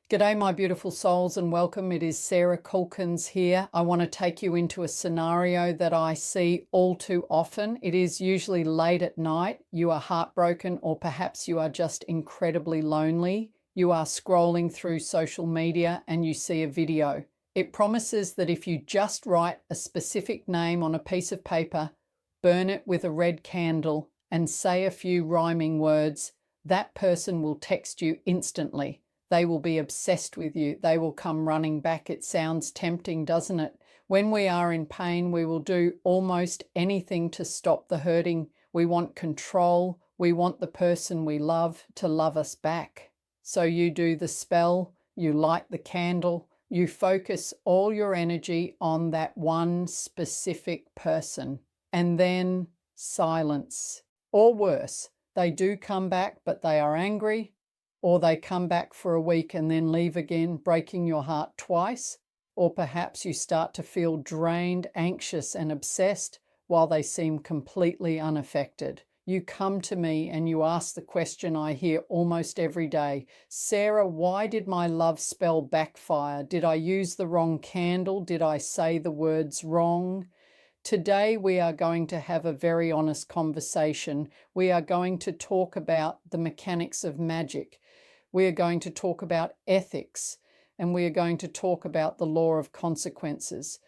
G'day, my beautiful souls, and welcome. It is Sarah Kulkens here. I want to take you into a scenario that I see all too often. It is usually late at night. You are heartbroken, or perhaps you are just incredibly lonely. You are scrolling through social media and you see a video. It promises that if you just write a specific name on a piece of paper, burn it with a red candle, and say a few rhyming words, that person will text you instantly. They will be obsessed with you. They will come running back. It sounds tempting, doesn't it? When we are in pain, we will do almost anything to stop the hurting. We want control. We want the person we love to love us back. So you do the spell, you light the candle, you focus all your energy on that one specific person, and then silence. Or worse, they do come back, but they are angry, or they come back for a week and then leave again, breaking your heart twice. Or perhaps you start to feel drained, anxious, and obsessed while they seem completely unaffected. You come to me and you ask the question I hear almost every day: Sarah, why did my love spell backfire? Did I use the wrong candle? Did I say the words wrong? Today we are going to have a very honest conversation. We are going to talk about the mechanics of magic. We are going to talk about ethics, and we are going to talk about the law of consequences.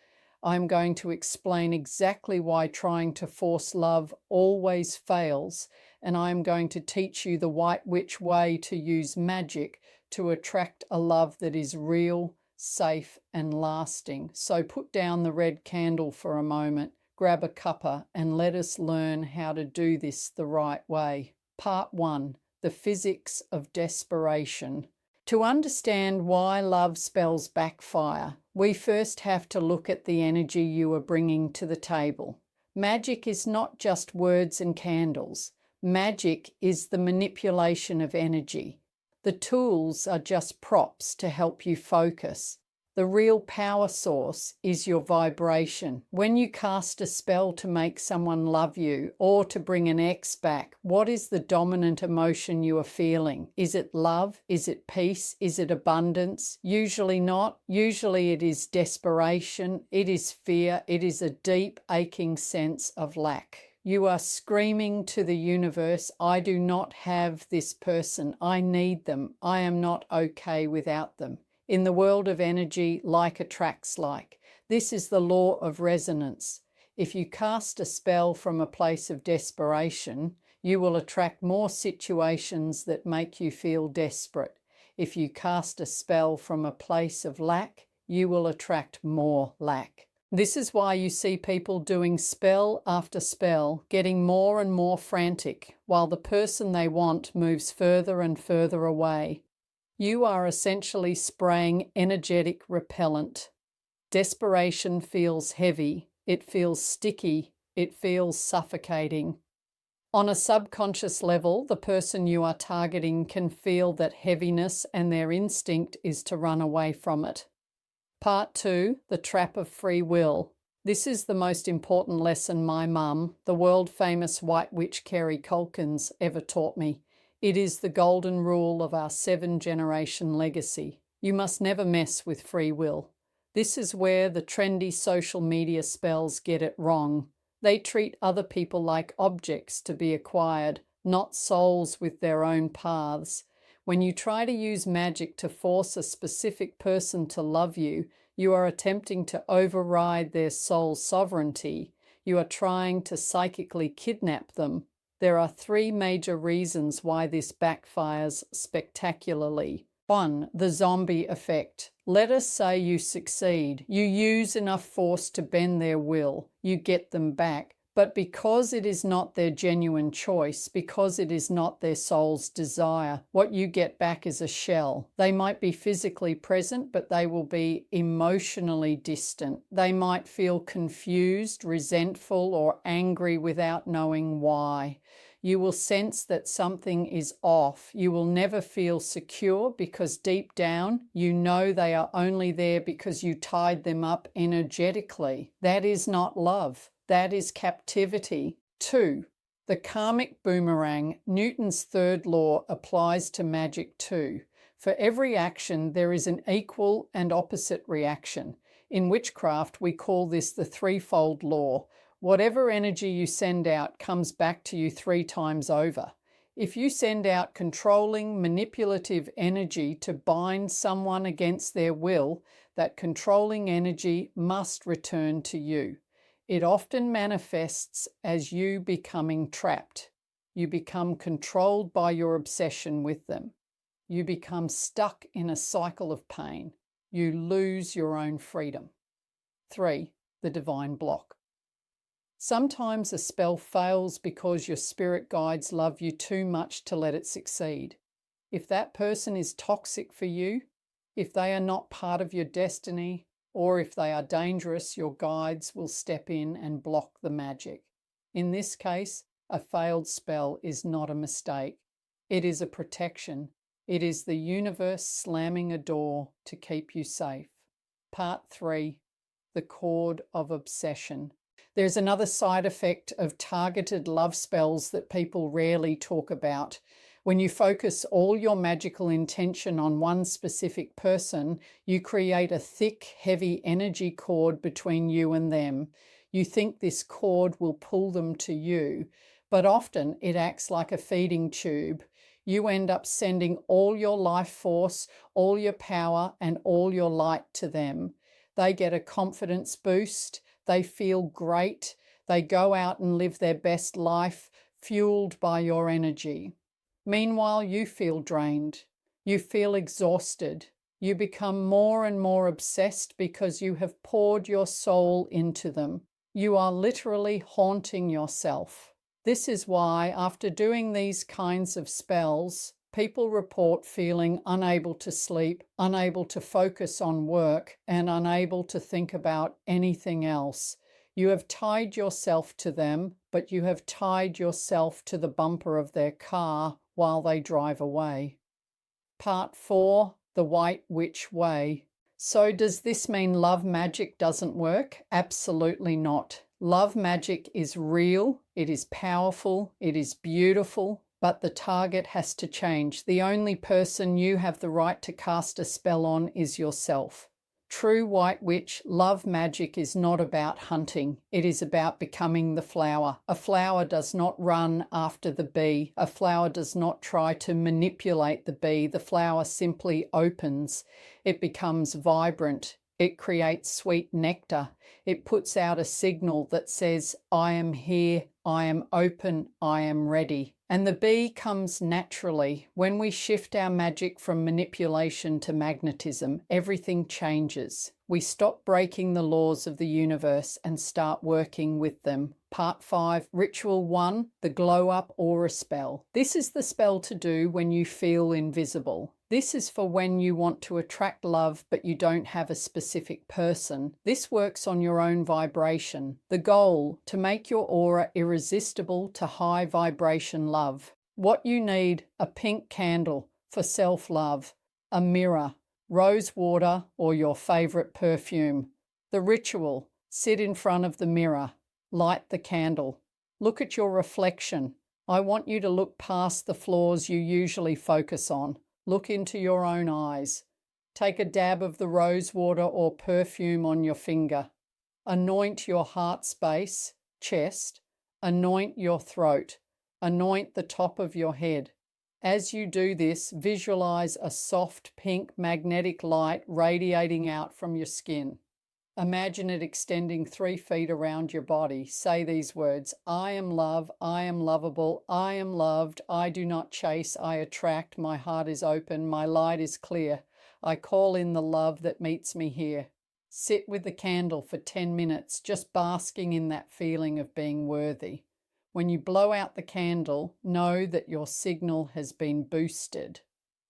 I'm going to explain exactly why trying to force love always fails, and I'm going to teach you the white witch way to use magic to attract a love that is real, safe, and lasting. So put down the red candle for a moment, grab a cuppa, and let us learn how to do this the right way. Part 1. The physics of desperation. To understand why love spells backfire, we first have to look at the energy you are bringing to the table. Magic is not just words and candles. Magic is the manipulation of energy. The tools are just props to help you focus. The real power source is your vibration. When you cast a spell to make someone love you or to bring an ex back, what is the dominant emotion you are feeling? Is it love? Is it peace? Is it abundance? Usually not. Usually it is desperation. It is fear. It is a deep, aching sense of lack. You are screaming to the universe, I do not have this person. I need them. I am not okay without them. In the world of energy, like attracts like. This is the law of resonance. If you cast a spell from a place of desperation, you will attract more situations that make you feel desperate. If you cast a spell from a place of lack, you will attract more lack. This is why you see people doing spell after spell, getting more and more frantic, while the person they want moves further and further away. You are essentially spraying energetic repellent. Desperation feels heavy, it feels sticky, it feels suffocating. On a subconscious level, the person you are targeting can feel that heaviness, and their instinct is to run away from it. Part 2, the trap of free will. This is the most important lesson my mum, the world-famous white witch Kulkens, ever taught me. It is the golden rule of our 7-generation legacy. You must never mess with free will. This is where the trendy social media spells get it wrong. They treat other people like objects to be acquired, not souls with their own paths. When you try to use magic to force a specific person to love you, you are attempting to override their soul sovereignty. You are trying to psychically kidnap them. There are 3 major reasons why this backfires spectacularly. 1. The zombie effect. Let us say you succeed. You use enough force to bend their will. You get them back. But because it is not their genuine choice, because it is not their soul's desire, what you get back is a shell. They might be physically present, but they will be emotionally distant. They might feel confused, resentful, or angry without knowing why. You will sense that something is off. You will never feel secure because deep down you know they are only there because you tied them up energetically. That is not love. That is captivity. 2. The karmic boomerang. Newton's 3rd law applies to magic too. For every action, there is an equal and opposite reaction. In witchcraft, we call this the threefold law. Whatever energy you send out comes back to you 3 times over. If you send out controlling, manipulative energy to bind someone against their will, that controlling energy must return to you. It often manifests as you becoming trapped. You become controlled by your obsession with them. You become stuck in a cycle of pain. You lose your own freedom. 3. The divine block. Sometimes a spell fails because your spirit guides love you too much to let it succeed. If that person is toxic for you, if they are not part of your destiny, or if they are dangerous, your guides will step in and block the magic. In this case, a failed spell is not a mistake. It is a protection. It is the universe slamming a door to keep you safe. Part 3. The cord of obsession. There's another side effect of targeted love spells that people rarely talk about. When you focus all your magical intention on one specific person, you create a thick, heavy energy cord between you and them. You think this cord will pull them to you, but often it acts like a feeding tube. You end up sending all your life force, all your power, and all your light to them. They get a confidence boost. They feel great. They go out and live their best life, fueled by your energy. Meanwhile, you feel drained. You feel exhausted. You become more and more obsessed because you have poured your soul into them. You are literally haunting yourself. This is why, after doing these kinds of spells, people report feeling unable to sleep, unable to focus on work, and unable to think about anything else. You have tied yourself to them, but you have tied yourself to the bumper of their car while they drive away. Part 4. The White Witch Way. So does this mean love magic doesn't work? Absolutely not. Love magic is real, it is powerful, it is beautiful, but the target has to change. The only person you have the right to cast a spell on is yourself. True White Witch love magic is not about hunting. It is about becoming the flower. A flower does not run after the bee. A flower does not try to manipulate the bee. The flower simply opens. It becomes vibrant. It creates sweet nectar. It puts out a signal that says, I am here, I am open, I am ready. And the bee comes naturally. When we shift our magic from manipulation to magnetism, everything changes. We stop breaking the laws of the universe and start working with them. Part 5, Ritual 1, the Glow Up Aura Spell. This is the spell to do when you feel invisible. This is for when you want to attract love but you don't have a specific person. This works on your own vibration. The goal, to make your aura irresistible to high vibration love. What you need, a pink candle for self-love, a mirror, rose water or your favorite perfume. The ritual, sit in front of the mirror, light the candle. Look at your reflection. I want you to look past the flaws you usually focus on. Look into your own eyes. Take a dab of the rose water or perfume on your finger. Anoint your heart space, chest. Anoint your throat. Anoint the top of your head. As you do this, visualize a soft pink magnetic light radiating out from your skin. Imagine it extending 3 feet around your body. Say these words: I am love, I am lovable, I am loved, I do not chase, I attract, my heart is open, my light is clear. I call in the love that meets me here. Sit with the candle for 10 minutes, just basking in that feeling of being worthy. When you blow out the candle, know that your signal has been boosted.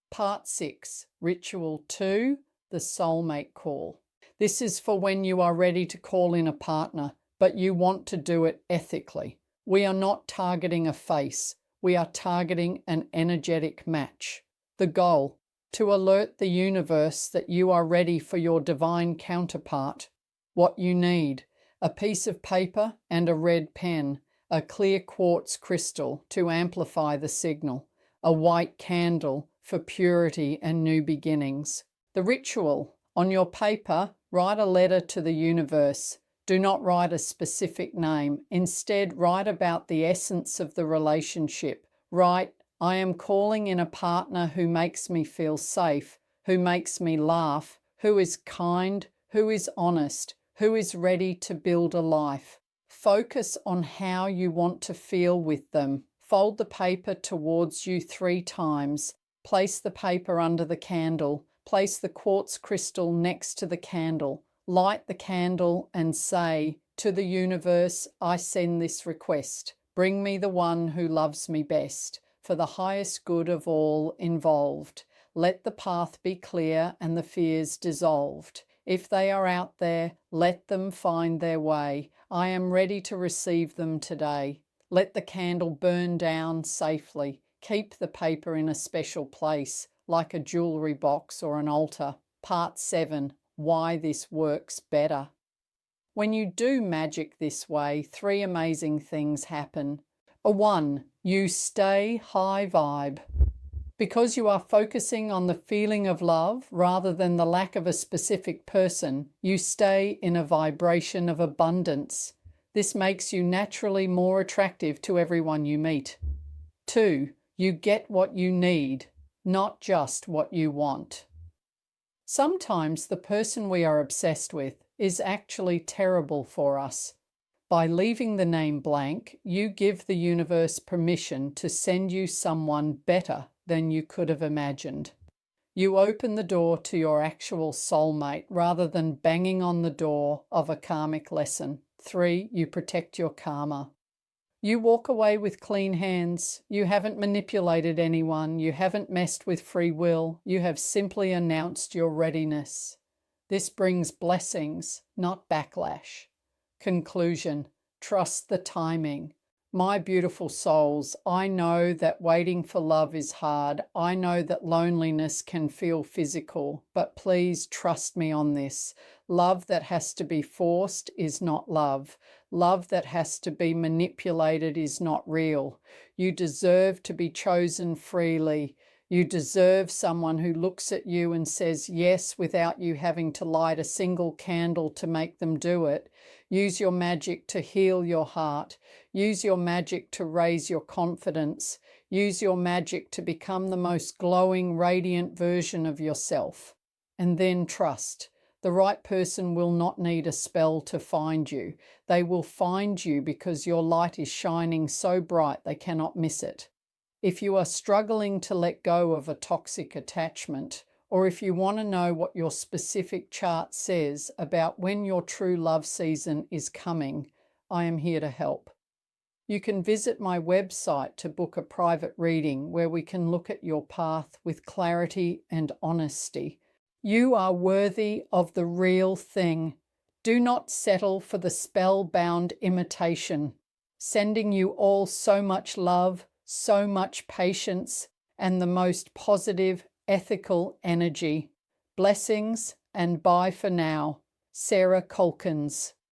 Part 6, Ritual 2, the Soulmate Call. This is for when you are ready to call in a partner, but you want to do it ethically. We are not targeting a face. We are targeting an energetic match. The goal, to alert the universe that you are ready for your divine counterpart. What you need, a piece of paper and a red pen, a clear quartz crystal to amplify the signal, a white candle, for purity and new beginnings. The ritual. On your paper, write a letter to the universe. Do not write a specific name. Instead, write about the essence of the relationship. Write, I am calling in a partner who makes me feel safe, who makes me laugh, who is kind, who is honest, who is ready to build a life. Focus on how you want to feel with them. Fold the paper towards you 3 times. Place the paper under the candle. Place the quartz crystal next to the candle. Light the candle and say, to the universe, I send this request. Bring me the one who loves me best, for the highest good of all involved. Let the path be clear and the fears dissolved. If they are out there, let them find their way. I am ready to receive them today. Let the candle burn down safely. Keep the paper in a special place, like a jewelry box or an altar. Part 7. Why this works better. When you do magic this way, 3 amazing things happen. 1. You stay high vibe. Because you are focusing on the feeling of love rather than the lack of a specific person, you stay in a vibration of abundance. This makes you naturally more attractive to everyone you meet. 2. You get what you need, not just what you want. Sometimes the person we are obsessed with is actually terrible for us. By leaving the name blank, you give the universe permission to send you someone better than you could have imagined. You open the door to your actual soulmate rather than banging on the door of a karmic lesson. 3. You protect your karma. You walk away with clean hands. You haven't manipulated anyone. You haven't messed with free will. You have simply announced your readiness. This brings blessings, not backlash. Conclusion. Trust the timing. My beautiful souls, I know that waiting for love is hard. I know that loneliness can feel physical, but please trust me on this. Love that has to be forced is not love. Love that has to be manipulated is not real. You deserve to be chosen freely. You deserve someone who looks at you and says yes without you having to light a single candle to make them do it. Use your magic to heal your heart. Use your magic to raise your confidence. Use your magic to become the most glowing, radiant version of yourself. And then trust. The right person will not need a spell to find you. They will find you because your light is shining so bright they cannot miss it. If you are struggling to let go of a toxic attachment, or if you want to know what your specific chart says about when your true love season is coming, I am here to help. You can visit my website to book a private reading where we can look at your path with clarity and honesty. You are worthy of the real thing. Do not settle for the spellbound imitation. Sending you all so much love, so much patience, and the most positive, ethical energy. Blessings and bye for now. Sarah Kulkens.